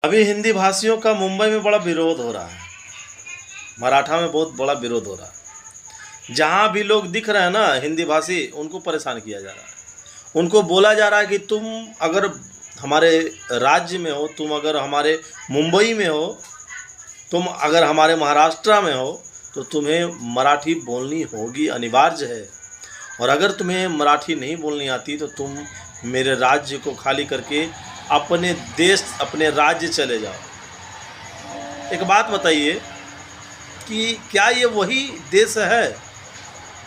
अभी हिंदी भाषियों का मुंबई में बड़ा विरोध हो रहा है। मराठा में बहुत बड़ा विरोध हो रहा है। जहाँ भी लोग दिख रहे हैं ना हिंदी भाषी, उनको परेशान किया जा रहा है। उनको बोला जा रहा है कि तुम अगर हमारे राज्य में हो, तुम अगर हमारे मुंबई में हो, तुम अगर हमारे महाराष्ट्र में हो, तो तुम्हें मराठी बोलनी होगी, अनिवार्य है। और अगर तुम्हें मराठी नहीं बोलनी आती तो तुम मेरे राज्य को खाली करके अपने देश, अपने राज्य चले जाओ। एक बात बताइए कि क्या ये वही देश है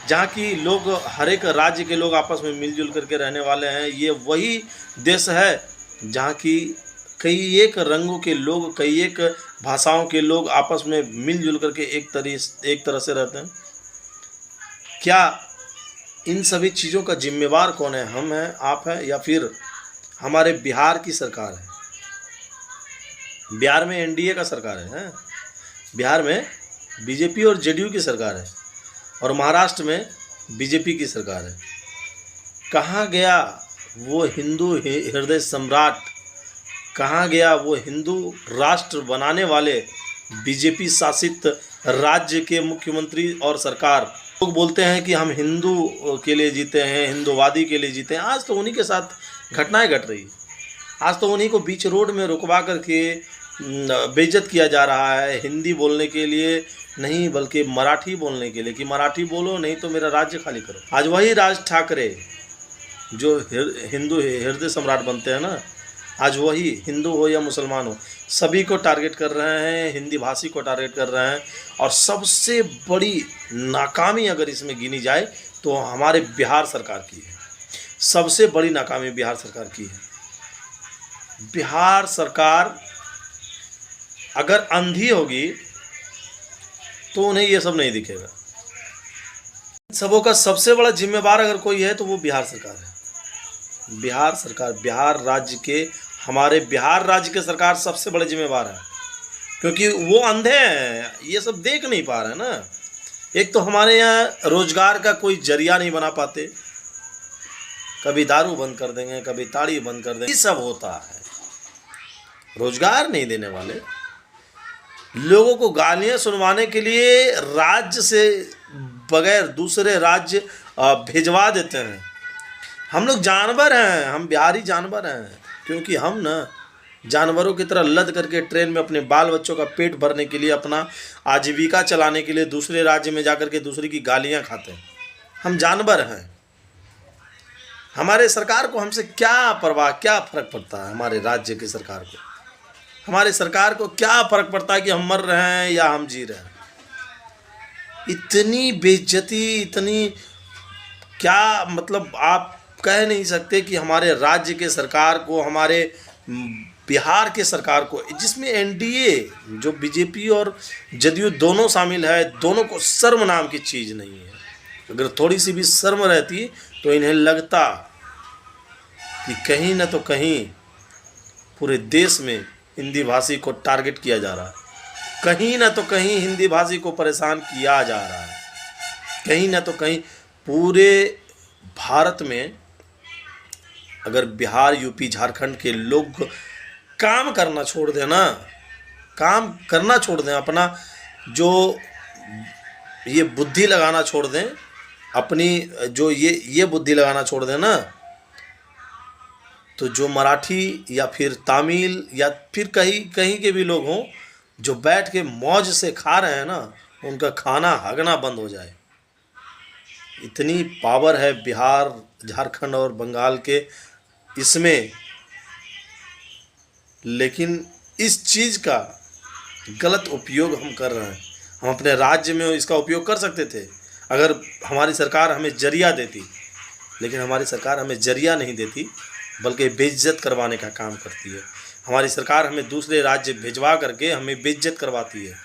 जहाँ की लोग, हर एक राज्य के लोग आपस में मिलजुल करके रहने वाले हैं? ये वही देश है जहाँ की कई एक रंगों के लोग, कई एक भाषाओं के लोग आपस में मिलजुल करके एक तरह से रहते हैं? क्या इन सभी चीज़ों का जिम्मेवार कौन है? हम हैं, आप हैं, या फिर हमारे बिहार की सरकार है? बिहार में एनडीए का सरकार है, बिहार में बीजेपी और जेडीयू की सरकार है, और महाराष्ट्र में बीजेपी की सरकार है। कहाँ गया वो हिंदू हृदय सम्राट? कहाँ गया वो हिंदू राष्ट्र बनाने वाले बीजेपी शासित राज्य के मुख्यमंत्री और सरकार? लोग बोलते हैं कि हम हिंदू के लिए जीते हैं, हिंदूवादी के लिए जीते हैं। आज तो उन्हीं के साथ घटनाएं घट रही है। आज तो उन्हीं को बीच रोड में रुकवा करके बेइज्जत किया जा रहा है, हिंदी बोलने के लिए नहीं बल्कि मराठी बोलने के लिए, कि मराठी बोलो नहीं तो मेरा राज्य खाली करो। आज वही राज ठाकरे जो हिंदू हृदय सम्राट बनते हैं ना, आज वही हिंदू हो या मुसलमान हो, सभी को टारगेट कर रहे हैं, हिंदी भाषी को टारगेट कर रहे हैं। और सबसे बड़ी नाकामी अगर इसमें गिनी जाए तो हमारे बिहार सरकार की है। सबसे बड़ी नाकामी बिहार सरकार की है। बिहार सरकार अगर अंधी होगी तो उन्हें ये सब नहीं दिखेगा। सबों का सबसे बड़ा जिम्मेवार अगर कोई है तो वो बिहार सरकार है। बिहार सरकार, बिहार राज्य के, हमारे बिहार राज्य के सरकार सबसे बड़े जिम्मेवार है, क्योंकि वो अंधे हैं, ये सब देख नहीं पा रहे हैं ना। एक तो हमारे यहाँ रोजगार का कोई जरिया नहीं बना पाते, कभी दारू बंद कर देंगे, कभी ताड़ी बंद कर देंगे, ये सब होता है। रोजगार नहीं देने वाले लोगों को गालियां सुनवाने के लिए राज्य से बगैर दूसरे राज्य भेजवा देते हैं। हम लोग जानवर हैं, हम बिहारी जानवर हैं, क्योंकि हम ना जानवरों की तरह लद करके ट्रेन में अपने बाल बच्चों का पेट भरने के लिए, अपना आजीविका चलाने के लिए दूसरे राज्य में जाकर के दूसरे की गालियां खाते हैं। हम जानवर हैं। हमारे सरकार को हमसे क्या परवाह, क्या फ़र्क पड़ता है? हमारे राज्य की सरकार को, हमारे सरकार को क्या फ़र्क पड़ता है कि हम मर रहे हैं या हम जी रहे हैं? इतनी बेइज्जती, इतनी, क्या मतलब, आप कह नहीं सकते कि हमारे राज्य के सरकार को, हमारे बिहार के सरकार को, जिसमें एनडीए, जो बीजेपी और जदयू दोनों शामिल है, दोनों को शर्म नाम की चीज़ नहीं है। अगर थोड़ी सी भी शर्म रहती तो इन्हें लगता कि कहीं न तो कहीं पूरे देश में हिंदी भाषी को टारगेट किया जा रहा है, कहीं ना तो कहीं हिंदी भाषी को परेशान किया जा रहा है, कहीं ना तो कहीं पूरे भारत में अगर बिहार, यूपी, झारखंड के लोग काम करना छोड़ दें ना, काम करना छोड़ दें, अपना जो ये बुद्धि लगाना छोड़ दें, अपनी जो ये बुद्धि लगाना छोड़ दें ना, तो जो मराठी या फिर तमिल या फिर कहीं के भी लोग हों जो बैठ के मौज से खा रहे हैं ना, उनका खाना हगना बंद हो जाए। इतनी पावर है बिहार, झारखंड और बंगाल के इसमें। लेकिन इस चीज़ का गलत उपयोग हम कर रहे हैं। हम अपने राज्य में इसका उपयोग कर सकते थे अगर हमारी सरकार हमें जरिया देती, लेकिन हमारी सरकार हमें जरिया नहीं देती बल्कि बेइज्जत करवाने का काम करती है। हमारी सरकार हमें दूसरे राज्य भिजवा करके हमें बेइज्जत करवाती है,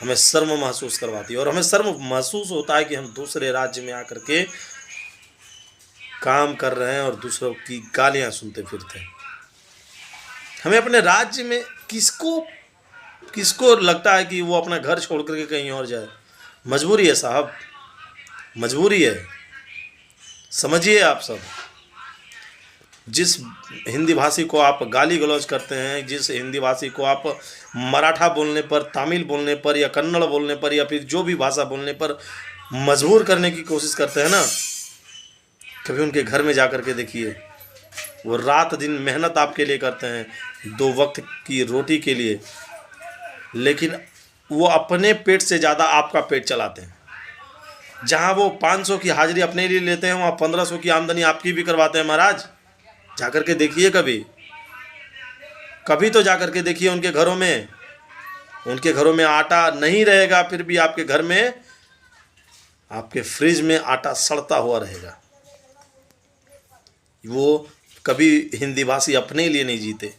हमें शर्म महसूस करवाती है। और हमें शर्म महसूस होता है कि हम दूसरे राज्य में आकर के काम कर रहे हैं और दूसरों की गालियां सुनते फिरते हैं। हमें अपने राज्य में किसको लगता है कि वो अपना घर छोड़ करके कहीं और जाए? मजबूरी है साहब, मजबूरी है, समझिए आप सब। जिस हिंदी भाषी को आप गाली गलौज करते हैं, जिस हिंदी भाषी को आप मराठा बोलने पर, तमिल बोलने पर या कन्नड़ बोलने पर या फिर जो भी भाषा बोलने पर मजबूर करने की कोशिश करते हैं ना, कभी उनके घर में जा कर के देखिए। वो रात दिन मेहनत आपके लिए करते हैं, 2 वक्त की रोटी के लिए, लेकिन वो अपने पेट से ज़्यादा आपका पेट चलाते हैं। जहाँ वो 500 की हाजिरी अपने लिए लेते हैं, वहाँ 1500 की आमदनी आपकी भी करवाते हैं। महाराज जाकर के देखिए, कभी तो जाकर के देखिए उनके घरों में। उनके घरों में आटा नहीं रहेगा, फिर भी आपके घर में, आपके फ्रिज में आटा सड़ता हुआ रहेगा। वो कभी हिंदी भाषी अपने लिए नहीं जीते।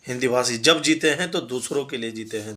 हिंदी भाषी जब जीते हैं तो दूसरों के लिए जीते हैं।